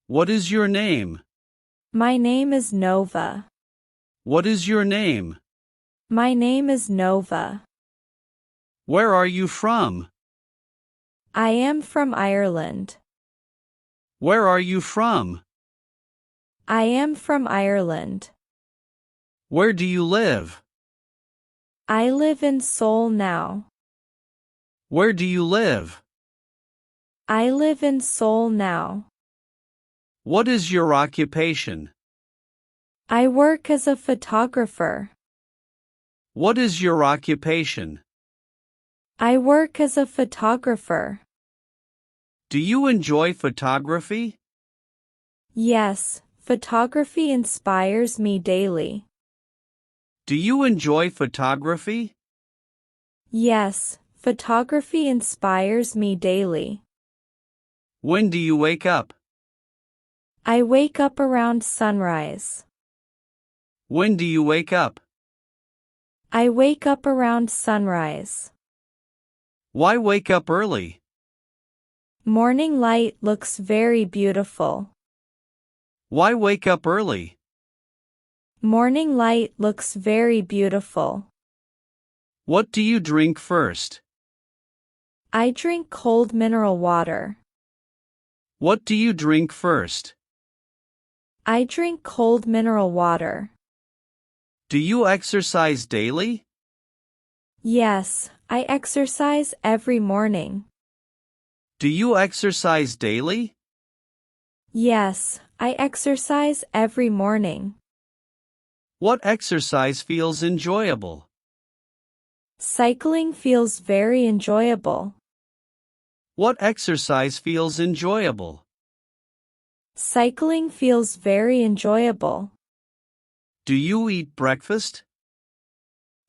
What is your name? My name is Nova. What is your name? My name is Nova. Where are you from? I am from Ireland. Where are you from? I am from Ireland. Where do you live? I live in Seoul now. Where do you live? I live in Seoul now. What is your occupation? I work as a photographer. What is your occupation? I work as a photographer. Do you enjoy photography? Yes, photography inspires me daily. Do you enjoy photography? Yes, photography inspires me daily. When do you wake up? I wake up around sunrise. When do you wake up? I wake up around sunrise. Why wake up early? Morning light looks very beautiful. Why wake up early? Morning light looks very beautiful. What do you drink first? I drink cold mineral water. What do you drink first? I drink cold mineral water. Do you exercise daily? Yes, I exercise every morning. Do you exercise daily? Yes, I exercise every morning. What exercise feels enjoyable? Cycling feels very enjoyable. What exercise feels enjoyable? Cycling feels very enjoyable. Do you eat breakfast?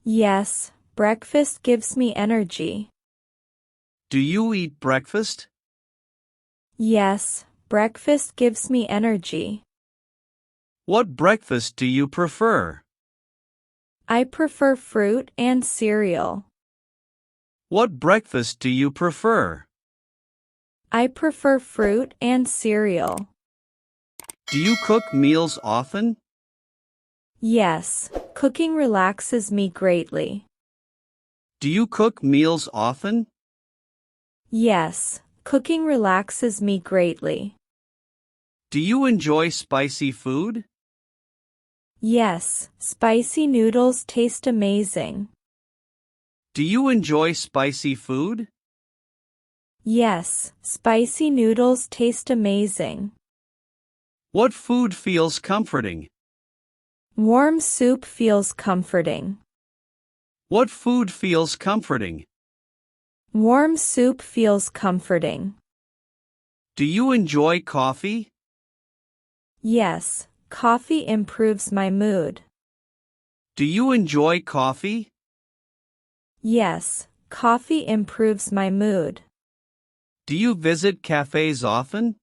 Yes, breakfast gives me energy. Do you eat breakfast? Yes, breakfast gives me energy. What breakfast do you prefer? I prefer fruit and cereal. What breakfast do you prefer? I prefer fruit and cereal. Do you cook meals often? Yes, cooking relaxes me greatly. Do you cook meals often? Yes, cooking relaxes me greatly. Do you enjoy spicy food? Yes, spicy noodles taste amazing. Do you enjoy spicy food? Yes, spicy noodles taste amazing. What food feels comforting? Warm soup feels comforting. What food feels comforting? Warm soup feels comforting. Do you enjoy coffee? Yes, coffee improves my mood. Do you enjoy coffee? Yes, coffee improves my mood. Do you visit cafes often?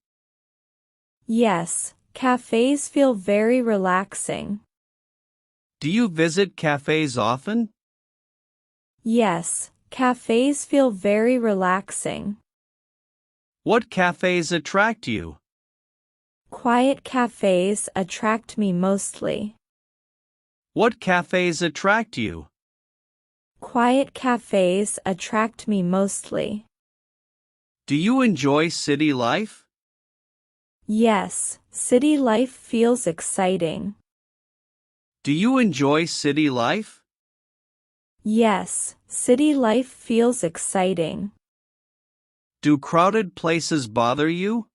Yes, cafes feel very relaxing. Do you visit cafes often? Yes, cafes feel very relaxing. What cafes attract you? Quiet cafes attract me mostly. What cafes attract you? Quiet cafes attract me mostly. Do you enjoy city life? Yes, city life feels exciting. Do you enjoy city life? Yes, city life feels exciting. Do crowded places bother you?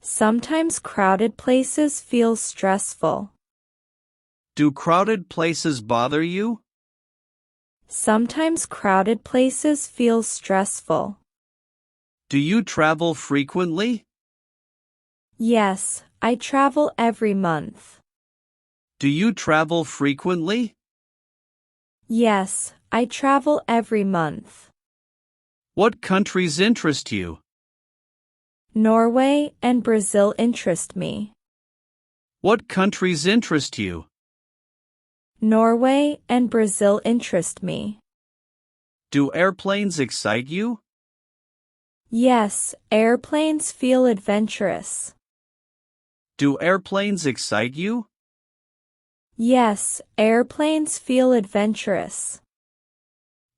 Sometimes crowded places feel stressful. Do crowded places bother you? Sometimes crowded places feel stressful. Do you travel frequently? Yes, I travel every month. Do you travel frequently? Yes, I travel every month. What countries interest you? Norway and Brazil interest me. What countries interest you? Norway and Brazil interest me. Do airplanes excite you? Yes, airplanes feel adventurous. Do airplanes excite you? Yes, airplanes feel adventurous.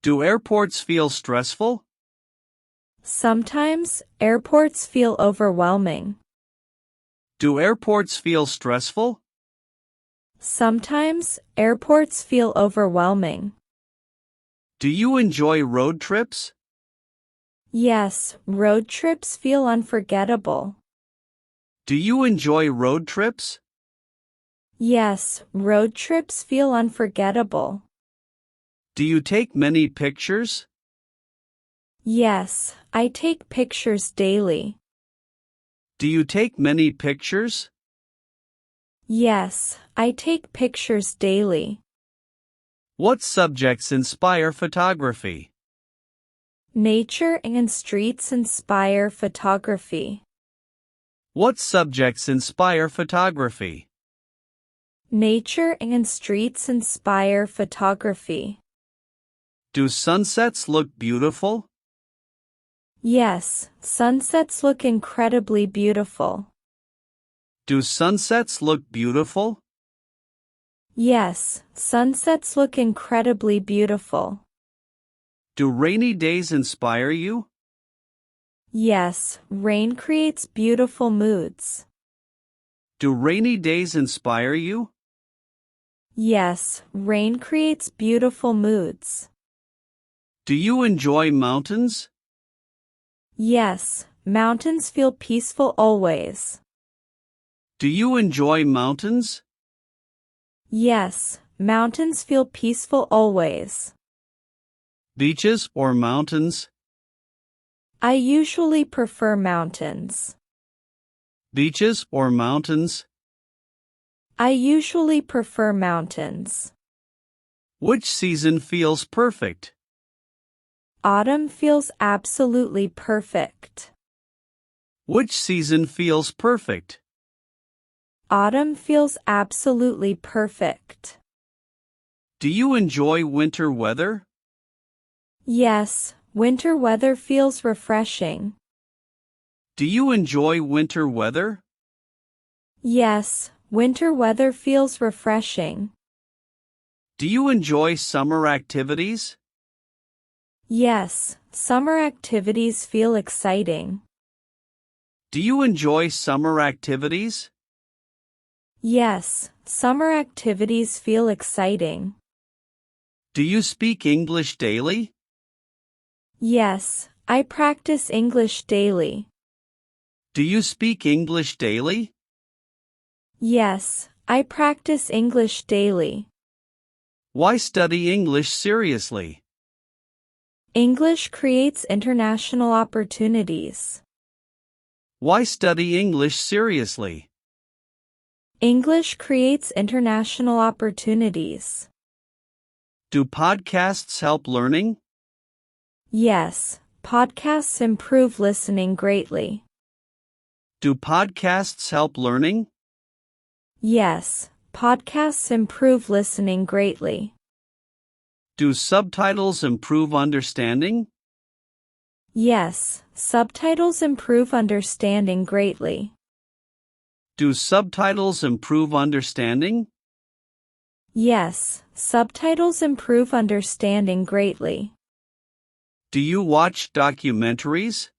Do airports feel stressful? Sometimes, airports feel overwhelming. Do airports feel stressful? Sometimes, airports feel overwhelming. Do you enjoy road trips? Yes, road trips feel unforgettable. Do you enjoy road trips? Yes, road trips feel unforgettable. Do you take many pictures? Yes, I take pictures daily. Do you take many pictures? Yes, I take pictures daily. What subjects inspire photography? Nature and streets inspire photography. What subjects inspire photography? Nature and streets inspire photography. Do sunsets look beautiful? Yes, sunsets look incredibly beautiful. Do sunsets look beautiful? Yes, sunsets look incredibly beautiful. Do rainy days inspire you? Yes, rain creates beautiful moods. Do rainy days inspire you? Yes, rain creates beautiful moods. Do you enjoy mountains? Yes, mountains feel peaceful always. Do you enjoy mountains? Yes, mountains feel peaceful always. Beaches or mountains? I usually prefer mountains. Beaches or mountains? I usually prefer mountains. Which season feels perfect? Autumn feels absolutely perfect. Which season feels perfect? Autumn feels absolutely perfect. Do you enjoy winter weather? Yes, winter weather feels refreshing. Do you enjoy winter weather? Yes, winter weather feels refreshing. Do you enjoy summer activities? Yes, summer activities feel exciting. Do you enjoy summer activities? Yes, summer activities feel exciting. Do you speak English daily? Yes, I practice English daily. Do you speak English daily? Yes, I practice English daily. Why study English seriously? English creates international opportunities. Why study English seriously? English creates international opportunities. Do podcasts help learning? Yes, podcasts improve listening greatly. Do podcasts help learning? Yes, podcasts improve listening greatly. Do subtitles improve understanding? Yes, subtitles improve understanding greatly. Do subtitles improve understanding? Yes, subtitles improve understanding greatly. Do you watch documentaries?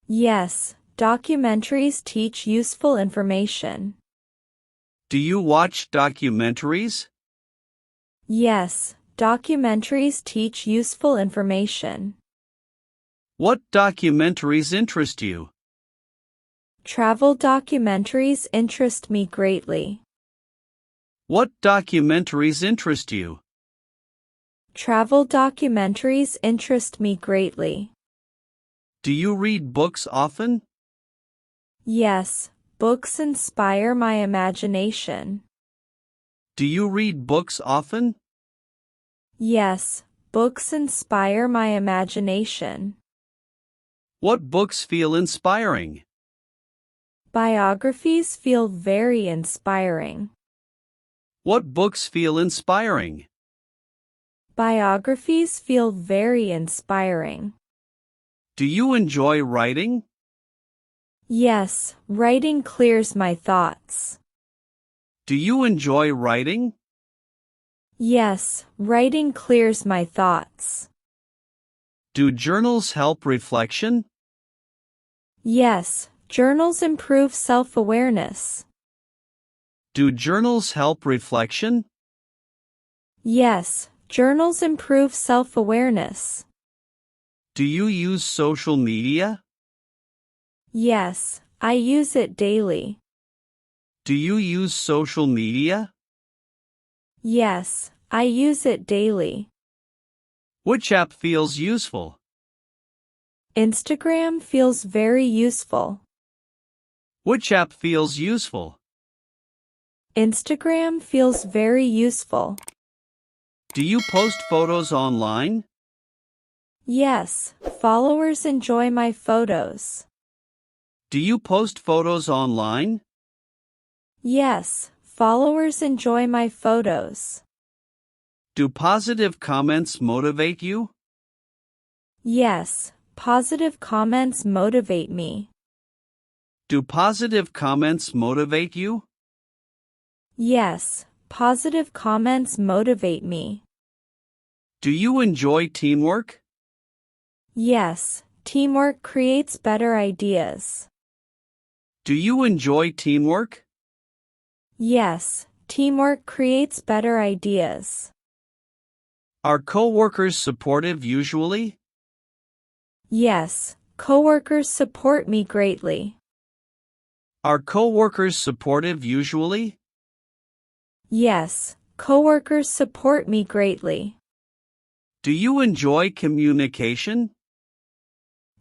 Yes, documentaries teach useful information. Do you watch documentaries? Yes, documentaries teach useful information. What documentaries interest you? Travel documentaries interest me greatly. What documentaries interest you? Travel documentaries interest me greatly. Do you read books often? Yes, books inspire my imagination. Do you read books often? Yes, books inspire my imagination. What books feel inspiring? Biographies feel very inspiring. What books feel inspiring? Biographies feel very inspiring. Do you enjoy writing? Yes, writing clears my thoughts. Do you enjoy writing? Yes, writing clears my thoughts. Do journals help reflection? Yes, journals improve self-awareness. Do journals help reflection? Yes, journals improve self-awareness. Do you use social media? Yes, I use it daily. Do you use social media? Yes, I use it daily. Which app feels useful? Instagram feels very useful. Which app feels useful? Instagram feels very useful. Do you post photos online? Yes, followers enjoy my photos. Do you post photos online? Yes, followers enjoy my photos. Do positive comments motivate you? Yes, positive comments motivate me. Do positive comments motivate you? Yes, positive comments motivate me. Do you enjoy teamwork? Yes, teamwork creates better ideas. Do you enjoy teamwork? Yes, teamwork creates better ideas. Are coworkers supportive usually? Yes, coworkers support me greatly. Are coworkers supportive usually? Yes, coworkers support me greatly. Do you enjoy communication?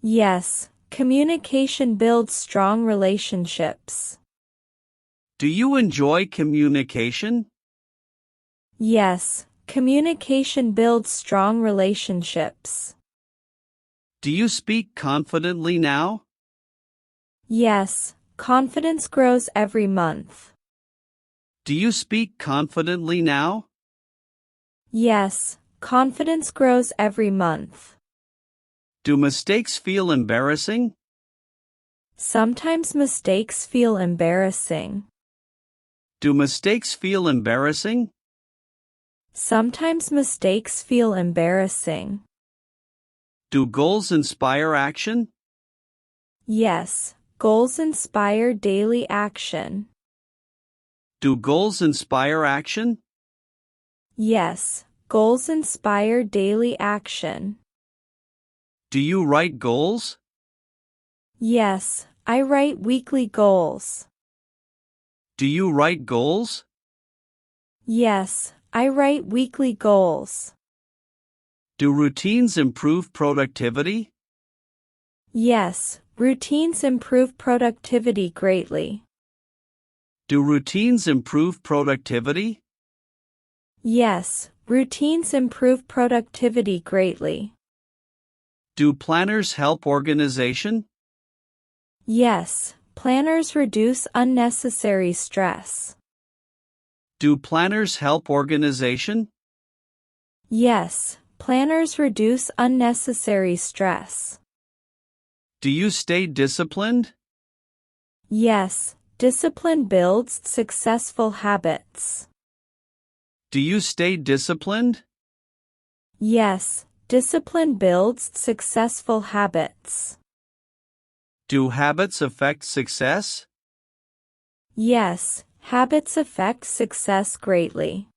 Yes, communication builds strong relationships. Do you enjoy communication? Yes, communication builds strong relationships. Do you speak confidently now? Yes, confidence grows every month. Do you speak confidently now? Yes, confidence grows every month. Do mistakes feel embarrassing? Sometimes mistakes feel embarrassing. Do mistakes feel embarrassing? Sometimes mistakes feel embarrassing. Do goals inspire action? Yes, goals inspire daily action. Do goals inspire action? Yes, goals inspire daily action. Do you write goals? Yes, I write weekly goals. Do you write goals? Yes, I write weekly goals. Do routines improve productivity? Yes, routines improve productivity greatly. Do routines improve productivity? Yes, routines improve productivity greatly. Do planners help organization? Yes, planners reduce unnecessary stress. Do planners help organization? Yes, planners reduce unnecessary stress. Do you stay disciplined? Yes, discipline builds successful habits. Do you stay disciplined? Yes, discipline builds successful habits. Do habits affect success? Yes, habits affect success greatly.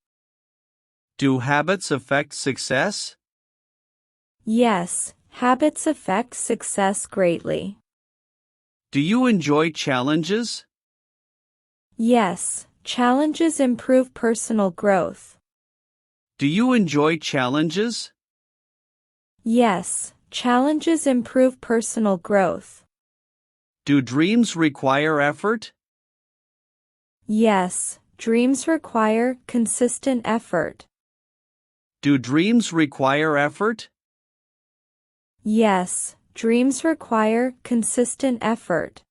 Do habits affect success? Yes, habits affect success greatly. Do you enjoy challenges? Yes, challenges improve personal growth. Do you enjoy challenges? Yes, challenges improve personal growth. Do dreams require effort? Yes, dreams require consistent effort. Do dreams require effort? Yes, dreams require consistent effort.